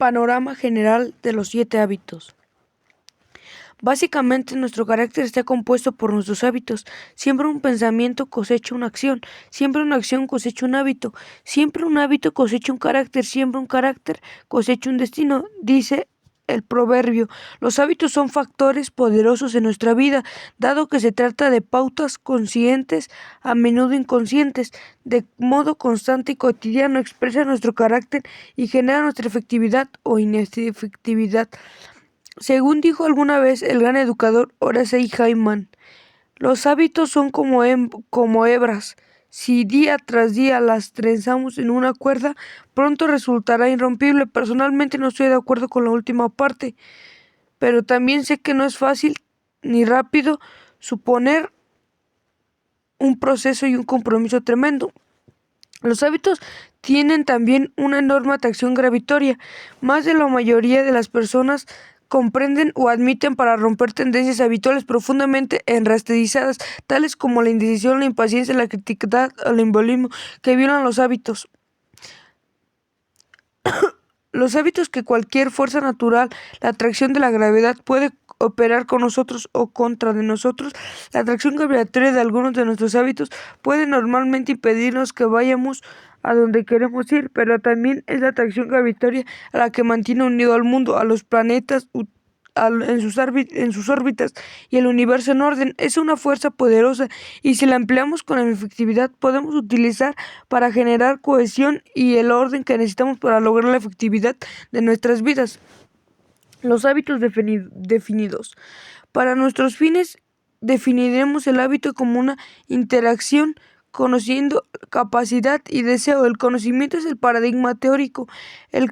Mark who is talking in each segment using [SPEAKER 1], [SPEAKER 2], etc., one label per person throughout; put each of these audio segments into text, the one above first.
[SPEAKER 1] Panorama general de los 7 hábitos. Básicamente, nuestro carácter está compuesto por nuestros hábitos. Siempre un pensamiento cosecha una acción, siempre una acción cosecha un hábito, siempre un hábito cosecha un carácter, siempre un carácter cosecha un destino, dice el proverbio. Los hábitos son factores poderosos en nuestra vida, dado que se trata de pautas conscientes, a menudo inconscientes, de modo constante y cotidiano, expresa nuestro carácter y genera nuestra efectividad o inefectividad. Según dijo alguna vez el gran educador Horace Hayman, los hábitos son como hebras. Si día tras día las trenzamos en una cuerda, pronto resultará irrompible. Personalmente no estoy de acuerdo con la última parte, pero también sé que no es fácil ni rápido suponer un proceso y un compromiso tremendo. Los hábitos tienen también una enorme atracción gravitatoria. Más de la mayoría de las personas comprenden o admiten para romper tendencias habituales profundamente enraizadas, tales como la indecisión, la impaciencia, la criticidad o el embolismo, que violan los hábitos. Los hábitos que cualquier fuerza natural, la atracción de la gravedad, puede operar con nosotros o contra de nosotros. La atracción gravitatoria de algunos de nuestros hábitos puede normalmente impedirnos que vayamos a donde queremos ir, pero también es la atracción gravitatoria a la que mantiene unido al mundo, a los planetas en sus órbitas y el universo en orden. Es una fuerza poderosa y si la empleamos con efectividad podemos utilizar para generar cohesión y el orden que necesitamos para lograr la efectividad de nuestras vidas. Los hábitos definidos. Para nuestros fines, definiremos el hábito como una interacción conociendo capacidad y deseo. El conocimiento es el paradigma teórico, el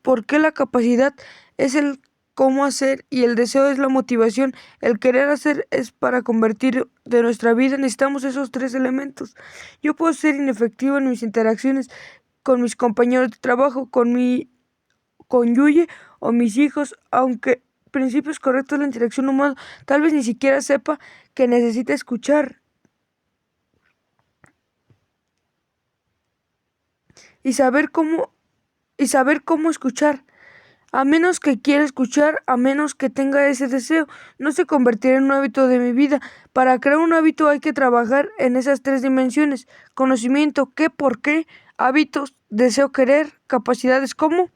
[SPEAKER 1] por qué. La capacidad es el cómo hacer y el deseo es la motivación. El querer hacer es para convertir de nuestra vida. Necesitamos esos 3 elementos. Yo puedo ser inefectivo en mis interacciones con mis compañeros de trabajo, con mi cónyuge o mis hijos, aunque principios correctos de la interacción humana, tal vez ni siquiera sepa que necesita escuchar y saber cómo escuchar. A menos que quiera escuchar, a menos que tenga ese deseo, no se convertirá en un hábito de mi vida. Para crear un hábito hay que trabajar en esas 3 dimensiones: conocimiento, qué, por qué; hábitos, deseo, querer; capacidades, cómo.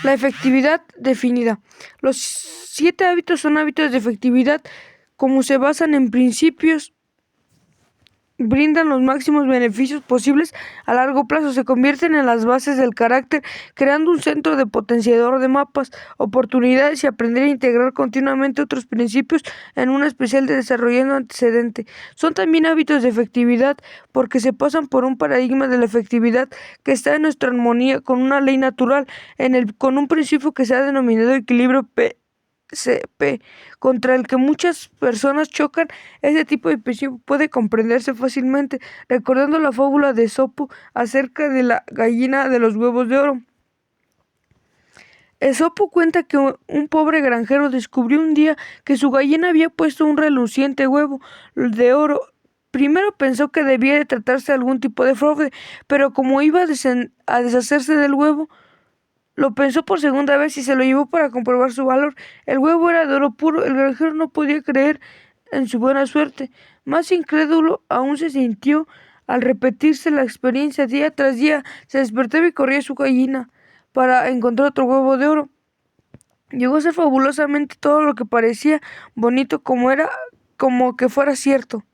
[SPEAKER 1] La efectividad definida. Los 7 hábitos son hábitos de efectividad, como se basan en principios, brindan los máximos beneficios posibles a largo plazo, se convierten en las bases del carácter, creando un centro de potenciador de mapas, oportunidades y aprender a integrar continuamente otros principios en una especial de desarrollando antecedente. Son también hábitos de efectividad porque se pasan por un paradigma de la efectividad que está en nuestra armonía con una ley natural, con un principio que se ha denominado equilibrio PCP, contra el que muchas personas chocan. Este tipo de principio puede comprenderse fácilmente recordando la fábula de Esopo acerca de la gallina de los huevos de oro. Esopo cuenta que un pobre granjero descubrió un día que su gallina había puesto un reluciente huevo de oro. Primero pensó que debía de tratarse de algún tipo de fraude, pero como iba a deshacerse del huevo, lo pensó por segunda vez y se lo llevó para comprobar su valor. El huevo era de oro puro. El granjero no podía creer en su buena suerte. Más incrédulo aún se sintió al repetirse la experiencia día tras día. Se despertaba y corría a su gallina para encontrar otro huevo de oro. Llegó a ser fabulosamente todo lo que parecía bonito como que fuera cierto.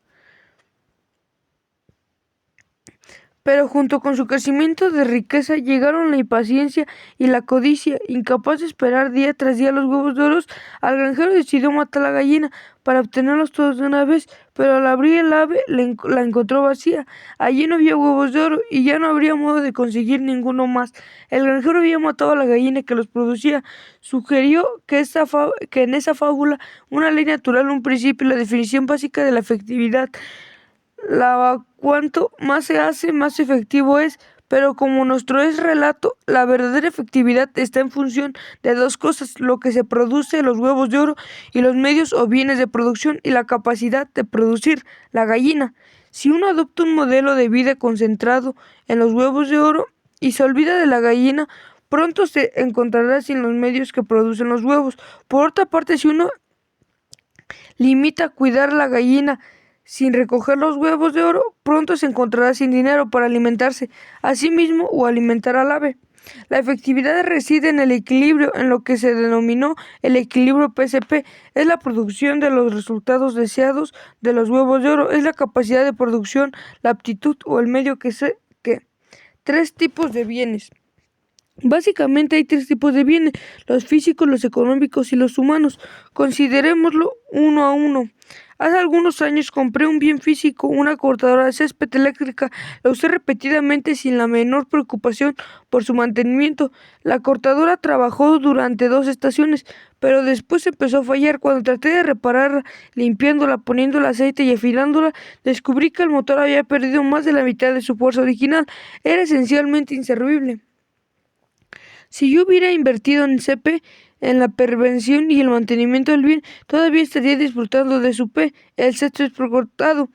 [SPEAKER 1] Pero junto con su crecimiento de riqueza llegaron la impaciencia y la codicia. Incapaz de esperar día tras día los huevos de oro, el granjero decidió matar a la gallina para obtenerlos todos de una vez, pero al abrir el ave la encontró vacía. Allí no había huevos de oro y ya no habría modo de conseguir ninguno más. El granjero había matado a la gallina que los producía. Sugirió que en esa fábula una ley natural, un principio, la definición básica de la efectividad. Cuanto más se hace, más efectivo es, pero como nuestro es relato, la verdadera efectividad está en función de 2 cosas: lo que se produce, los huevos de oro, y los medios o bienes de producción y la capacidad de producir, la gallina. Si uno adopta un modelo de vida concentrado en los huevos de oro y se olvida de la gallina, pronto se encontrará sin los medios que producen los huevos. Por otra parte, si uno limita a cuidar la gallina sin recoger los huevos de oro, pronto se encontrará sin dinero para alimentarse a sí mismo o alimentar al ave. La efectividad reside en el equilibrio, en lo que se denominó el equilibrio PSP. Es la producción de los resultados deseados de los huevos de oro, es la capacidad de producción, la aptitud o el medio que. Tres tipos de bienes. Básicamente hay tres tipos de bienes: los físicos, los económicos y los humanos. Considerémoslo uno a uno. Hace algunos años compré un bien físico, una cortadora de césped eléctrica. La usé repetidamente sin la menor preocupación por su mantenimiento. La cortadora trabajó durante 2 estaciones, pero después empezó a fallar. Cuando traté de repararla, limpiándola, poniéndole aceite y afilándola, descubrí que el motor había perdido más de la mitad de su fuerza original. Era esencialmente inservible. Si yo hubiera invertido en CP, en la prevención y el mantenimiento del bien, todavía estaría disfrutando de su P, el césped cortado.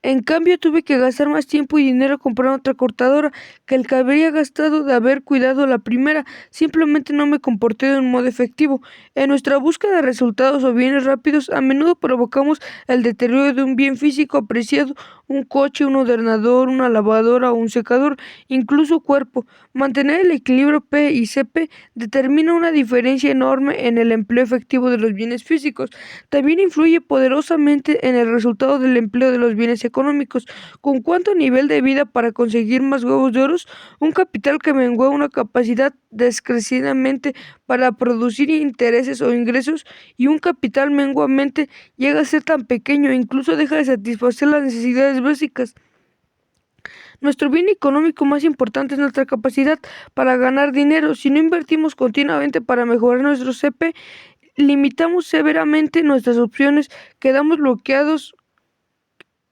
[SPEAKER 1] En cambio, tuve que gastar más tiempo y dinero comprando otra cortadora que el que habría gastado de haber cuidado la primera. Simplemente no me comporté de un modo efectivo. En nuestra búsqueda de resultados o bienes rápidos, a menudo provocamos el deterioro de un bien físico apreciado: un coche, un ordenador, una lavadora o un secador, incluso cuerpo. Mantener el equilibrio P y CP determina una diferencia enorme en el empleo efectivo de los bienes físicos. También influye poderosamente en el resultado del empleo de los bienes económicos. ¿Con cuánto nivel de vida para conseguir más huevos de oro? Un capital que mengua una capacidad descrecidamente para producir intereses o ingresos, y un capital menguamente llega a ser tan pequeño e incluso deja de satisfacer las necesidades básicas. Nuestro bien económico más importante es nuestra capacidad para ganar dinero. Si no invertimos continuamente para mejorar nuestro CP, limitamos severamente nuestras opciones, quedamos bloqueados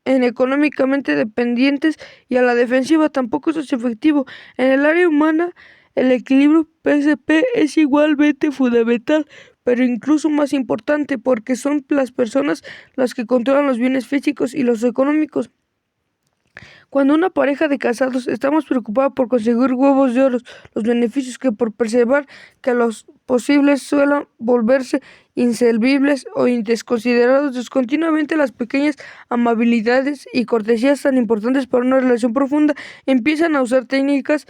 [SPEAKER 1] en económicamente dependientes y a la defensiva. Tampoco es efectivo. En el área humana, el equilibrio PSP es igualmente fundamental, pero incluso más importante, porque son las personas las que controlan los bienes físicos y los económicos. Cuando una pareja de casados estamos preocupados por conseguir huevos de oro, los beneficios que por preservar que los posibles suelen volverse inservibles o desconsiderados descontinuamente, las pequeñas amabilidades y cortesías tan importantes para una relación profunda empiezan a usar técnicas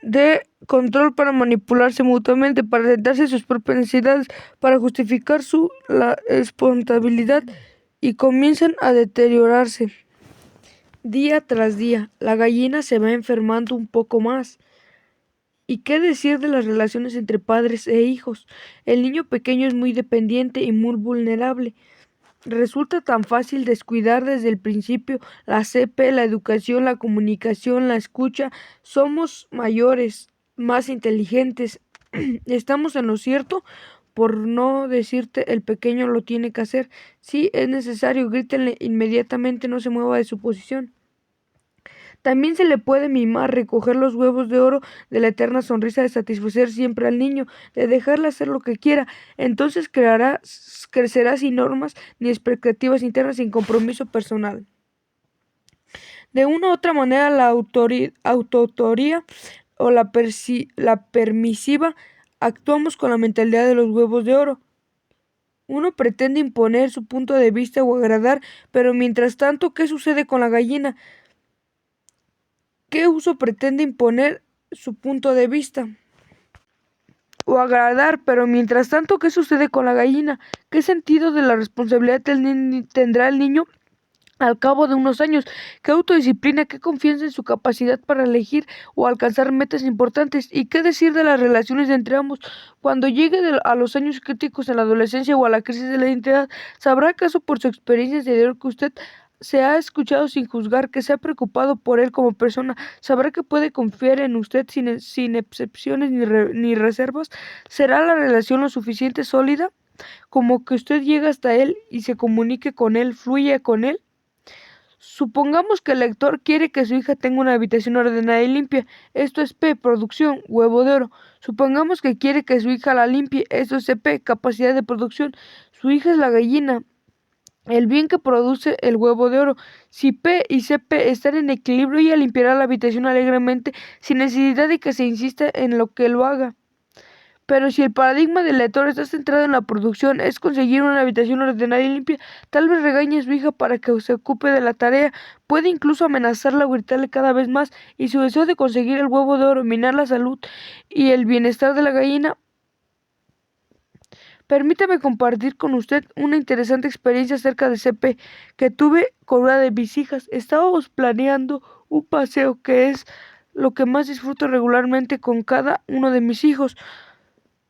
[SPEAKER 1] de control para manipularse mutuamente, para sentarse sus propias necesidades, para justificar la espontaneidad, y comienzan a deteriorarse. Día tras día, la gallina se va enfermando un poco más. ¿Y qué decir de las relaciones entre padres e hijos? El niño pequeño es muy dependiente y muy vulnerable. Resulta tan fácil descuidar desde el principio la CP, la educación, la comunicación, la escucha. Somos mayores, más inteligentes. ¿Estamos en lo cierto? Por no decirte, el pequeño lo tiene que hacer. Sí, es necesario, grítenle inmediatamente, no se mueva de su posición. También se le puede mimar, recoger los huevos de oro de la eterna sonrisa de satisfacer siempre al niño, de dejarle hacer lo que quiera. Entonces crecerá sin normas ni expectativas internas, sin compromiso personal. De una u otra manera, la autoautoría o la permisiva, actuamos con la mentalidad de los huevos de oro. Uno pretende imponer su punto de vista o agradar, pero mientras tanto, ¿qué sucede con la gallina? ¿Qué uso pretende imponer su punto de vista o agradar? Pero mientras tanto, ¿qué sucede con la gallina? ¿Qué sentido de la responsabilidad tendrá el niño al cabo de unos años? ¿Qué autodisciplina, qué confianza en su capacidad para elegir o alcanzar metas importantes? ¿Y qué decir de las relaciones entre ambos? Cuando llegue a los años críticos en la adolescencia o a la crisis de la identidad, ¿sabrá acaso por su experiencia anterior que usted se ha escuchado sin juzgar, que se ha preocupado por él como persona? ¿Sabrá que puede confiar en usted sin excepciones ni reservas? ¿Será la relación lo suficiente sólida como que usted llegue hasta él y se comunique con él, fluya con él? Supongamos que el lector quiere que su hija tenga una habitación ordenada y limpia. Esto es P, producción, huevo de oro. Supongamos que quiere que su hija la limpie. Esto es CP, capacidad de producción. Su hija es la gallina. el bien que produce el huevo de oro. Si P y CP están en equilibrio, ella limpiará la habitación alegremente sin necesidad de que se insista en lo que lo haga. Pero si el paradigma del lector está centrado en la producción, es conseguir una habitación ordenada y limpia, tal vez regañe a su hija para que se ocupe de la tarea, puede incluso amenazarla o gritarle cada vez más, y su deseo de conseguir el huevo de oro, minar la salud y el bienestar de la gallina. Permítame compartir con usted una interesante experiencia acerca de CP que tuve con una de mis hijas. Estábamos planeando un paseo que es lo que más disfruto regularmente con cada uno de mis hijos.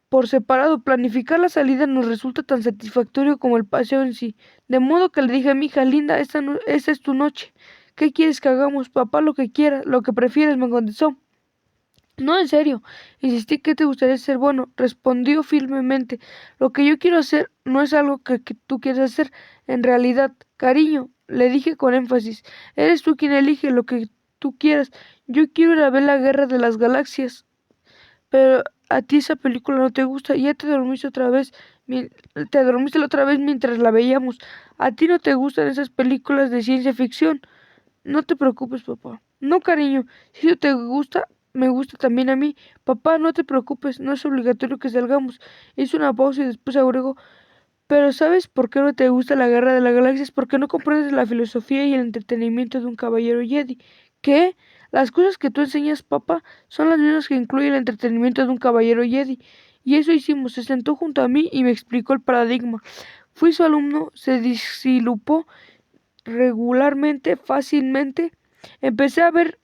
[SPEAKER 1] Por separado, planificar la salida nos resulta tan satisfactorio como el paseo en sí. De modo que le dije a mi hija, linda, esta es tu noche. ¿Qué quieres que hagamos? Papá, lo que quiera, lo que prefieres, me contestó. No, en serio. Insistí que te gustaría ser bueno. Respondió firmemente. Lo que yo quiero hacer no es algo que tú quieres hacer. En realidad, cariño, le dije con énfasis. Eres tú quien elige lo que tú quieras. Yo quiero ir a ver la Guerra de las Galaxias. Pero a ti esa película no te gusta, ya te dormiste otra vez, te dormiste la otra vez mientras la veíamos. A ti no te gustan esas películas de ciencia ficción. No te preocupes, papá. No, cariño, si eso te gusta, me gusta también a mí. Papá, no te preocupes, no es obligatorio que salgamos. Hizo una pausa y después agregó, pero ¿sabes por qué no te gusta la Guerra de las Galaxias? Porque no comprendes la filosofía y el entretenimiento de un caballero Jedi. ¿Qué? Las cosas que tú enseñas, papá, son las mismas que incluyen el entretenimiento de un caballero Jedi. Y eso hicimos. Se sentó junto a mí y me explicó el paradigma. Fui su alumno, se disilupó regularmente, fácilmente. Empecé a ver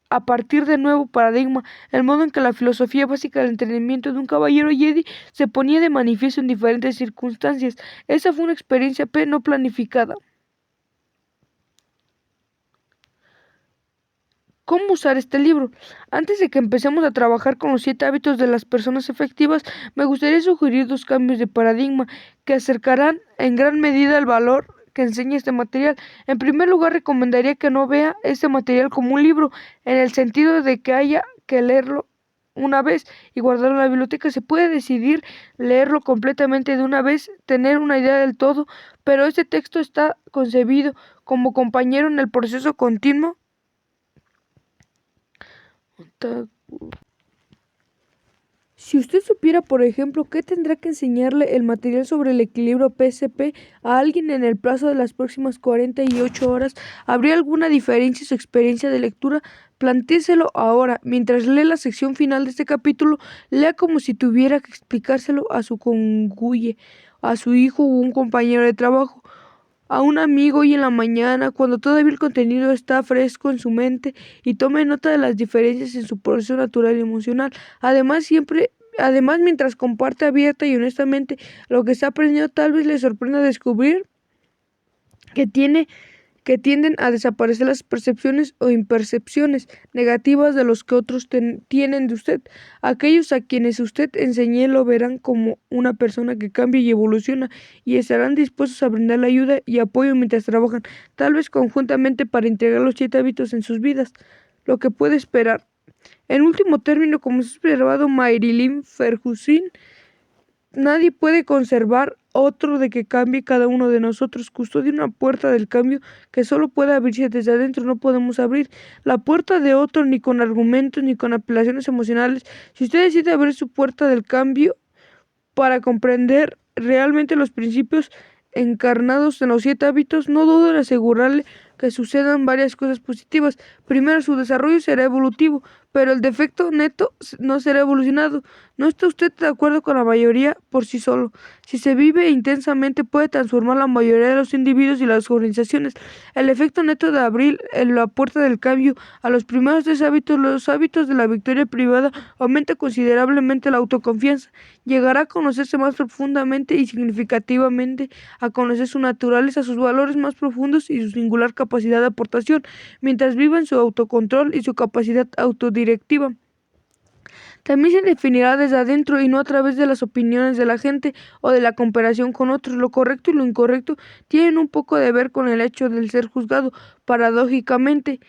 [SPEAKER 1] a partir de nuevo paradigma, el modo en que la filosofía básica del entrenamiento de un caballero Jedi se ponía de manifiesto en diferentes circunstancias. Esa fue una experiencia no planificada. ¿Cómo usar este libro? Antes de que empecemos a trabajar con los 7 hábitos de las personas efectivas, me gustaría sugerir 2 cambios de paradigma que acercarán en gran medida el valor que enseña este material. En primer lugar, recomendaría que no vea este material como un libro, en el sentido de que haya que leerlo una vez y guardarlo en la biblioteca. Se puede decidir leerlo completamente de una vez, tener una idea del todo, pero este texto está concebido como compañero en el proceso continuo. Si usted supiera, por ejemplo, que tendrá que enseñarle el material sobre el equilibrio PSP a alguien en el plazo de las próximas 48 horas, ¿habría alguna diferencia en su experiencia de lectura? Plantéeselo ahora. Mientras lee la sección final de este capítulo, lea como si tuviera que explicárselo a su cónyuge, a su hijo o un compañero de trabajo, a un amigo hoy en la mañana, cuando todavía el contenido está fresco en su mente, y tome nota de las diferencias en su proceso natural y emocional. Además, mientras comparte abierta y honestamente lo que está aprendiendo, tal vez le sorprenda descubrir que tienden a desaparecer las percepciones o impercepciones negativas de los que otros tienen de usted. Aquellos a quienes usted enseñe lo verán como una persona que cambia y evoluciona, y estarán dispuestos a brindarle ayuda y apoyo mientras trabajan, tal vez conjuntamente, para integrar los 7 hábitos en sus vidas. Lo que puede esperar. En último término, como se ha observado Marilyn Ferguson, nadie puede conservar otro de que cambie cada uno de nosotros. Custodia una puerta del cambio que solo puede abrirse desde adentro. No podemos abrir la puerta de otro ni con argumentos ni con apelaciones emocionales. Si usted decide abrir su puerta del cambio para comprender realmente los principios encarnados en los 7 hábitos, no dudo en asegurarle que sucedan varias cosas positivas. Primero, su desarrollo será evolutivo, pero el defecto neto no será evolucionado. ¿No está usted de acuerdo con la mayoría por sí solo? Si se vive intensamente, puede transformar la mayoría de los individuos y las organizaciones. El efecto neto de abrir la puerta del cambio a los primeros 3 hábitos, los hábitos de la victoria privada, aumenta considerablemente la autoconfianza. Llegará a conocerse más profundamente y significativamente, a conocer su naturaleza, sus valores más profundos y su singular capacidad de aportación, mientras viva en su autocontrol y su capacidad autodirectiva. También se definirá desde adentro y no a través de las opiniones de la gente o de la comparación con otros. Lo correcto y lo incorrecto tienen un poco de ver con el hecho del ser juzgado. Paradójicamente,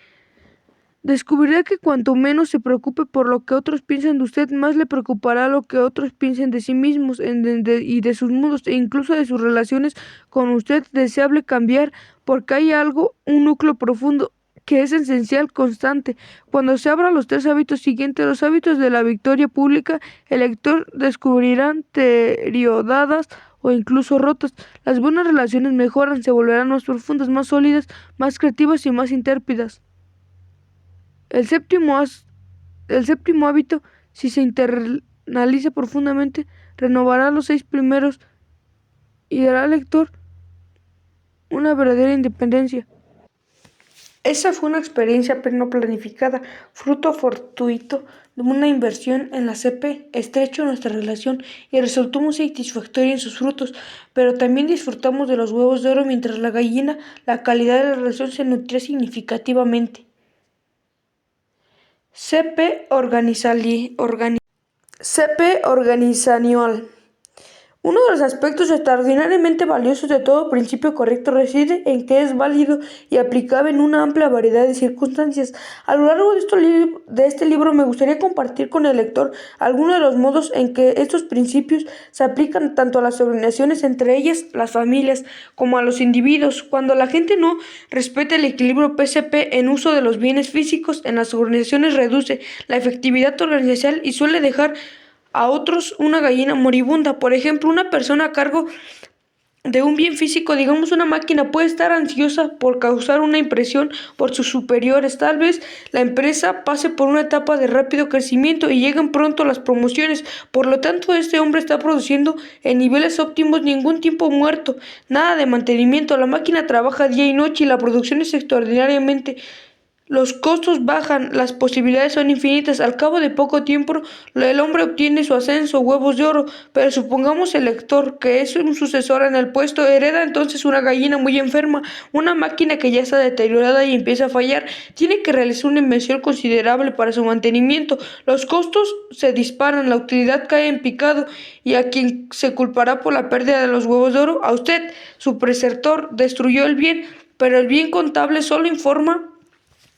[SPEAKER 1] Descubrirá que cuanto menos se preocupe por lo que otros piensan de usted, más le preocupará lo que otros piensen de sí mismos y de sus mundos e incluso de sus relaciones con usted. Deseable cambiar porque hay algo, un núcleo profundo que es esencial, constante. Cuando se abran los tres hábitos siguientes, los hábitos de la victoria pública, el lector descubrirá deterioradas o incluso rotas. Las buenas relaciones mejoran, se volverán más profundas, más sólidas, más creativas y más intérpidas. El séptimo, el séptimo hábito, si se internaliza profundamente, renovará los seis primeros y dará al lector una verdadera independencia. Esa fue una experiencia no planificada, fruto fortuito de una inversión en la CP, estrecho nuestra relación y resultó muy satisfactoria en sus frutos, pero también disfrutamos de los huevos de oro mientras la gallina, la calidad de la relación se nutría significativamente. CP organizacional. Uno de los aspectos extraordinariamente valiosos de todo principio correcto reside en que es válido y aplicable en una amplia variedad de circunstancias. A lo largo de este libro me gustaría compartir con el lector algunos de los modos en que estos principios se aplican tanto a las organizaciones, entre ellas las familias, como a los individuos. Cuando la gente no respeta el equilibrio PCP en uso de los bienes físicos en las organizaciones, reduce la efectividad organizacional y suele dejar a otros una gallina moribunda. Por ejemplo, una persona a cargo de un bien físico, digamos una máquina, puede estar ansiosa por causar una impresión por sus superiores. Tal vez la empresa pase por una etapa de rápido crecimiento y lleguen pronto las promociones. Por lo tanto, este hombre está produciendo en niveles óptimos, ningún tiempo muerto, nada de mantenimiento. La máquina trabaja día y noche y la producción es extraordinariamente. Los costos bajan, las posibilidades son infinitas. Al cabo de poco tiempo, el hombre obtiene su ascenso, huevos de oro. Pero supongamos el lector, que es un sucesor en el puesto, hereda entonces una gallina muy enferma, una máquina que ya está deteriorada y empieza a fallar. Tiene que realizar una inversión considerable para su mantenimiento. Los costos se disparan, la utilidad cae en picado. ¿Y a quien se culpará por la pérdida de los huevos de oro? A usted. Su preceptor destruyó el bien, pero el bien contable solo informa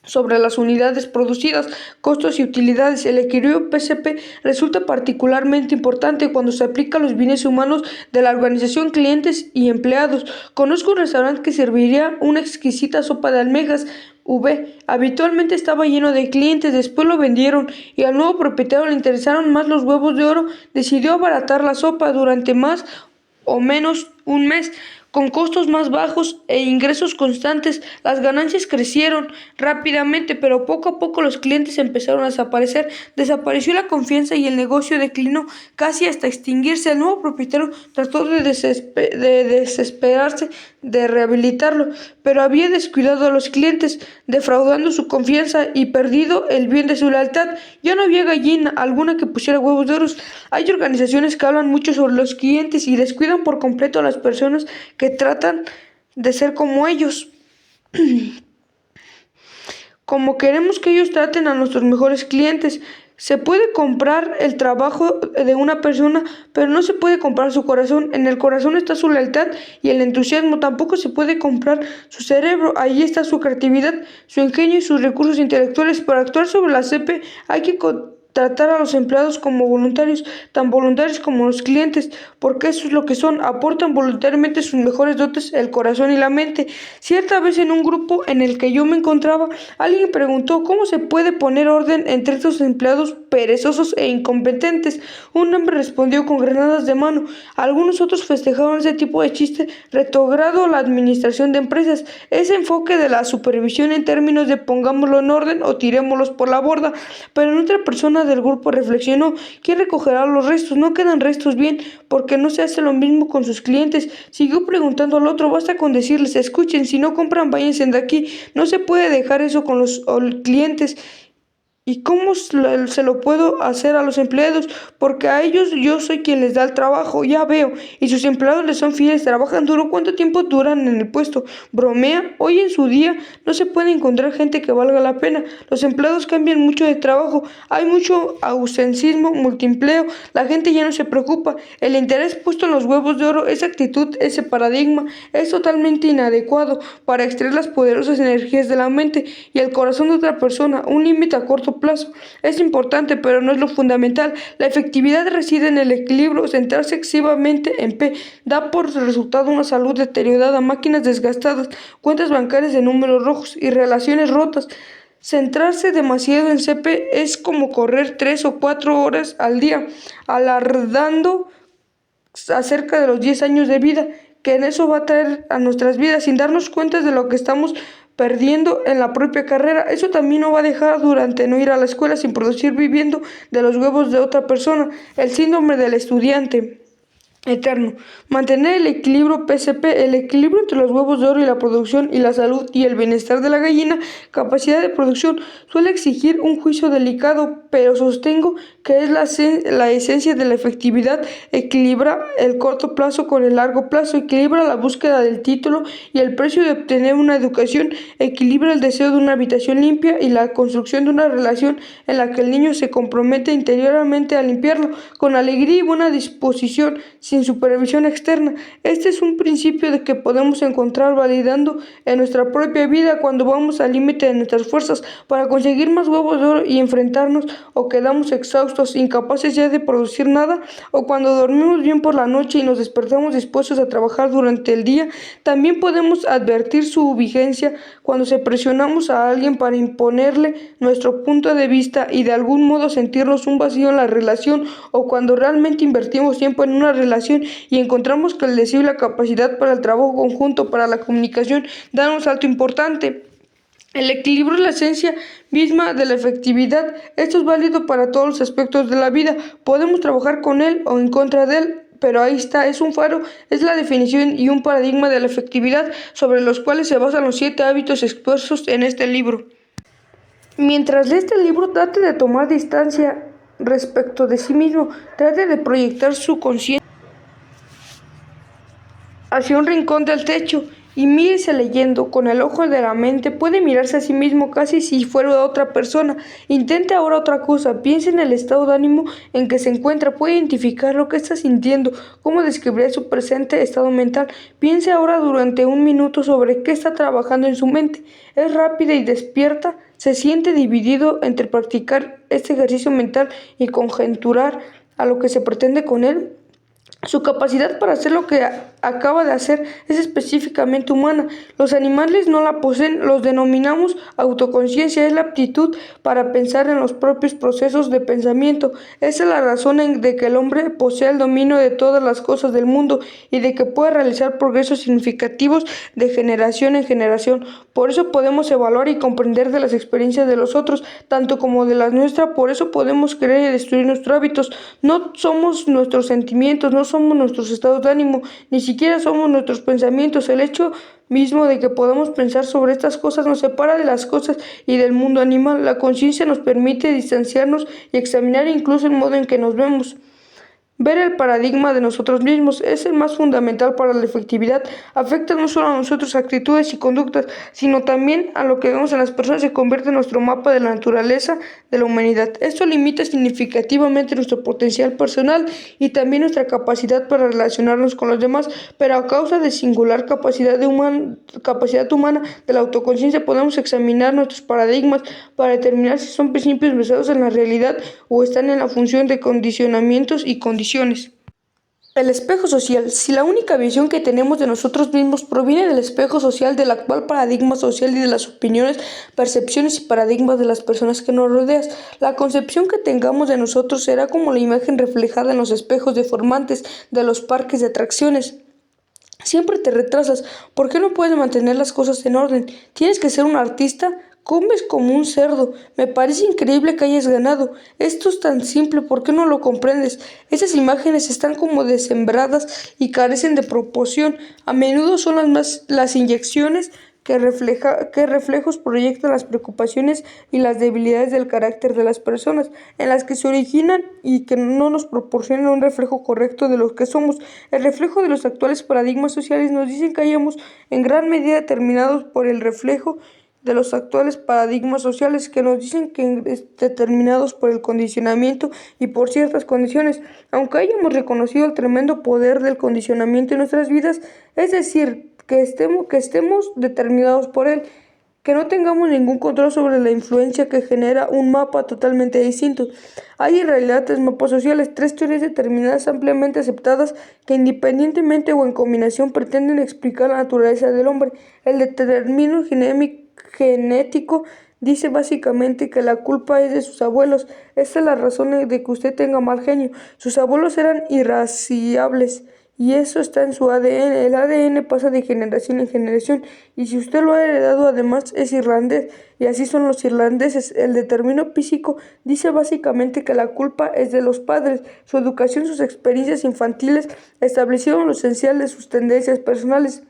[SPEAKER 1] sobre las unidades producidas, costos y utilidades. El equilibrio PCP resulta particularmente importante cuando se aplica a los bienes humanos de la organización, clientes y empleados. Conozco un restaurante que serviría una exquisita sopa de almejas. Habitualmente estaba lleno de clientes, después lo vendieron y al nuevo propietario le interesaron más los huevos de oro. Decidió abaratar la sopa durante más o menos un mes. Con costos más bajos e ingresos constantes, las ganancias crecieron rápidamente, pero poco a poco los clientes empezaron a desaparecer. Desapareció la confianza y el negocio declinó casi hasta extinguirse. El nuevo propietario trató de desesperarse de rehabilitarlo, pero había descuidado a los clientes, defraudando su confianza y perdido el bien de su lealtad. Ya no había gallina alguna que pusiera huevos de oro. Hay organizaciones que hablan mucho sobre los clientes y descuidan por completo a las personas que tratan de ser como ellos. Como queremos que ellos traten a nuestros mejores clientes. Se puede comprar el trabajo de una persona, pero no se puede comprar su corazón. En el corazón está su lealtad y el entusiasmo. Tampoco se puede comprar su cerebro. Ahí está su creatividad, su ingenio y sus recursos intelectuales. Para actuar sobre la CP hay que tratar a los empleados como voluntarios, tan voluntarios como los clientes, porque eso es lo que son, aportan voluntariamente sus mejores dotes, el corazón y la mente. Cierta vez en un grupo en el que yo me encontraba, alguien preguntó cómo se puede poner orden entre estos empleados perezosos e incompetentes. Un hombre respondió con granadas de mano. Algunos otros festejaron ese tipo de chiste retrogrado la administración de empresas, ese enfoque de la supervisión en términos de pongámoslo en orden o tirémoslos por la borda. Pero en otra persona del grupo reflexionó: ¿quién recogerá los restos? No quedan restos. Bien, porque no se hace lo mismo con sus clientes. Siguió preguntando al otro: basta con decirles, escuchen, si no compran, váyanse de aquí. No se puede dejar eso con los clientes. ¿Y cómo se lo puedo hacer a los empleados? Porque a ellos yo soy quien les da el trabajo, ya veo. Y sus empleados les son fieles, trabajan duro. ¿Cuánto tiempo duran en el puesto? ¿Bromea? Hoy en su día no se puede encontrar gente que valga la pena. Los empleados cambian mucho de trabajo. Hay mucho ausentismo, multiempleo. La gente ya no se preocupa. El interés puesto en los huevos de oro, esa actitud, ese paradigma, es totalmente inadecuado para extraer las poderosas energías de la mente y el corazón de otra persona. Un límite a corto plazo es importante, pero no es lo fundamental. La efectividad reside en el equilibrio. Centrarse excesivamente en P da por resultado una salud deteriorada, máquinas desgastadas, cuentas bancarias de números rojos y relaciones rotas. Centrarse demasiado en CP es como correr 3 o 4 horas al día, alargando acerca de los 10 años de vida que en eso va a traer a nuestras vidas sin darnos cuenta de lo que estamos perdiendo en la propia carrera. Eso también no va a dejar durante no ir a la escuela sin producir viviendo de los huevos de otra persona. El síndrome del estudiante eterno. Mantener el equilibrio PCP, el equilibrio entre los huevos de oro y la producción y la salud y el bienestar de la gallina, capacidad de producción, suele exigir un juicio delicado, pero sostengo que es la esencia de la efectividad. Equilibra el corto plazo con el largo plazo, equilibra la búsqueda del título y el precio de obtener una educación, equilibra el deseo de una habitación limpia y la construcción de una relación en la que el niño se compromete interiormente a limpiarlo, con alegría y buena disposición, sin supervisión externa. Este es un principio de que podemos encontrar validando en nuestra propia vida cuando vamos al límite de nuestras fuerzas para conseguir más huevos de oro y enfrentarnos, o quedamos exhaustos, incapaces ya de producir nada, o cuando dormimos bien por la noche y nos despertamos dispuestos a trabajar durante el día. También podemos advertir su vigencia cuando se presionamos a alguien para imponerle nuestro punto de vista y de algún modo sentirnos un vacío en la relación, o cuando realmente invertimos tiempo en una relación y encontramos que el deseo y la capacidad para el trabajo conjunto, para la comunicación, dan un salto importante. El equilibrio es la esencia misma de la efectividad. Esto es válido para todos los aspectos de la vida. Podemos trabajar con él o en contra de él, pero ahí está, es un faro, es la definición y un paradigma de la efectividad sobre los cuales se basan los 7 hábitos expuestos en este libro. Mientras lee este libro, trate de tomar distancia respecto de sí mismo, trate de proyectar su conciencia hacia un rincón del techo y mírese leyendo. Con el ojo de la mente puede mirarse a sí mismo casi si fuera otra persona. Intente ahora otra cosa. Piense en el estado de ánimo en que se encuentra. Puede identificar lo que está sintiendo. ¿Cómo describiría su presente estado mental? Piense ahora durante un minuto sobre qué está trabajando en su mente. ¿Es rápida y despierta? ¿Se siente dividido entre practicar este ejercicio mental y conjeturar a lo que se pretende con él? Su capacidad para hacer lo que acaba de hacer es específicamente humana. Los animales no la poseen, los denominamos autoconciencia, es la aptitud para pensar en los propios procesos de pensamiento. Esa es la razón de que el hombre posee el dominio de todas las cosas del mundo y de que puede realizar progresos significativos de generación en generación. Por eso podemos evaluar y comprender de las experiencias de los otros, tanto como de las nuestras. Por eso podemos creer y destruir nuestros hábitos. No somos nuestros sentimientos, no somos nuestros estados de ánimo, ni siquiera somos nuestros pensamientos. El hecho mismo de que podamos pensar sobre estas cosas nos separa de las cosas y del mundo animal. La conciencia nos permite distanciarnos y examinar incluso el modo en que nos vemos. Ver el paradigma de nosotros mismos es el más fundamental para la efectividad. Afecta no solo a nuestras actitudes y conductas, sino también a lo que vemos en las personas. Se convierte en nuestro mapa de la naturaleza de la humanidad. Esto limita significativamente nuestro potencial personal y también nuestra capacidad para relacionarnos con los demás, pero a causa de singular capacidad humana de la autoconciencia podemos examinar nuestros paradigmas para determinar si son principios basados en la realidad o están en la función de condicionamientos y condiciones. El espejo social. Si la única visión que tenemos de nosotros mismos proviene del espejo social, del actual paradigma social y de las opiniones, percepciones y paradigmas de las personas que nos rodean, la concepción que tengamos de nosotros será como la imagen reflejada en los espejos deformantes de los parques de atracciones. Siempre te retrasas. ¿Por qué no puedes mantener las cosas en orden? ¿Tienes que ser un artista? Comes como un cerdo. Me parece increíble que hayas ganado. Esto es tan simple, ¿por qué no lo comprendes? Esas imágenes están como desmembradas y carecen de proporción. A menudo son las inyecciones qué reflejos proyectan las preocupaciones y las debilidades del carácter de las personas, en las que se originan y que no nos proporcionan un reflejo correcto de lo que somos. El reflejo de los actuales paradigmas sociales nos dicen que hayamos en gran medida determinados por el reflejo de los actuales paradigmas sociales que nos dicen que determinados por el condicionamiento y por ciertas condiciones, aunque hayamos reconocido el tremendo poder del condicionamiento en nuestras vidas, es decir, que estemos determinados por él, que no tengamos ningún control sobre la influencia que genera un mapa totalmente distinto. Hay en realidad tres mapas sociales, tres teorías determinadas ampliamente aceptadas que independientemente o en combinación pretenden explicar la naturaleza del hombre. El determinismo genético dice básicamente que la culpa es de sus abuelos. Esta es la razón de que usted tenga mal genio. Sus abuelos eran irascibles y eso está en su ADN. El ADN pasa de generación en generación y si usted lo ha heredado además es irlandés y así son los irlandeses. El determinismo físico dice básicamente que la culpa es de los padres. Su educación, sus experiencias infantiles establecieron lo esencial de sus tendencias personales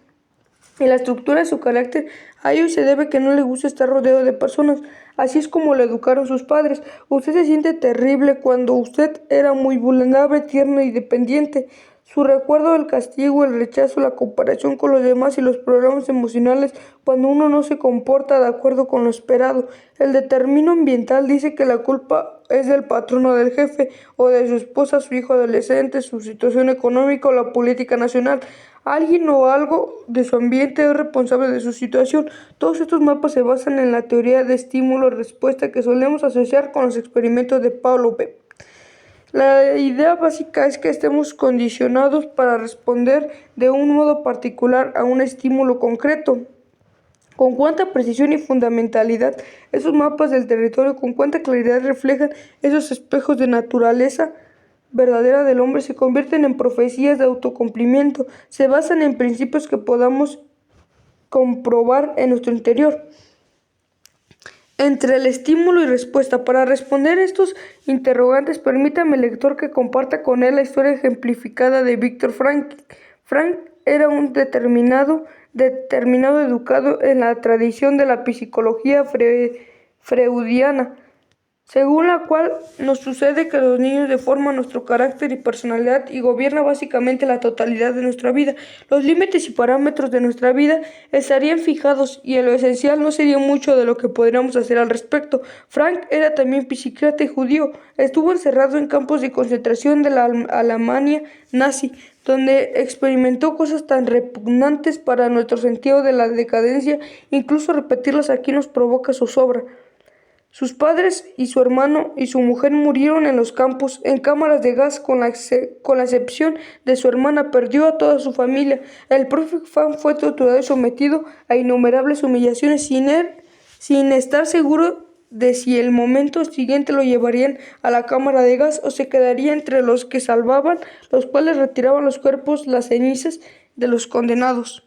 [SPEAKER 1] y la estructura de su carácter. A ello se debe que no le gusta estar rodeado de personas. Así es como lo educaron sus padres. Usted se siente terrible cuando usted era muy vulnerable, tierno y dependiente. Su recuerdo del castigo, el rechazo, la comparación con los demás y los problemas emocionales cuando uno no se comporta de acuerdo con lo esperado. El determinismo ambiental dice que la culpa es del patrono, del jefe o de su esposa, su hijo adolescente, su situación económica o la política nacional. Alguien o algo de su ambiente es responsable de su situación. Todos estos mapas se basan en la teoría de estímulo-respuesta que solemos asociar con los experimentos de Pavlov. La idea básica es que estemos condicionados para responder de un modo particular a un estímulo concreto. Con cuánta precisión y fundamentalidad esos mapas del territorio, con cuánta claridad reflejan esos espejos de naturaleza verdadera del hombre, se convierten en profecías de autocumplimiento, se basan en principios que podamos comprobar en nuestro interior. Entre el estímulo y respuesta. Para responder estos interrogantes, permítame, lector, que comparta con él la historia ejemplificada de Viktor Frankl. Frank era un determinado educado en la tradición de la psicología freudiana, según la cual nos sucede que los niños deforman nuestro carácter y personalidad y gobierna básicamente la totalidad de nuestra vida. Los límites y parámetros de nuestra vida estarían fijados y en lo esencial no sería mucho de lo que podríamos hacer al respecto. Frank era también psiquiatra y judío. Estuvo encerrado en campos de concentración de la Alemania nazi, donde experimentó cosas tan repugnantes para nuestro sentido de la decadencia, incluso repetirlas aquí nos provoca zozobra. Sus padres y su hermano y su mujer murieron en los campos, en cámaras de gas, con la excepción de su hermana. Perdió a toda su familia. El profe Fan fue torturado y sometido a innumerables humillaciones sin estar seguro de si el momento siguiente lo llevarían a la cámara de gas o se quedaría entre los que salvaban, los cuales retiraban los cuerpos, las cenizas de los condenados.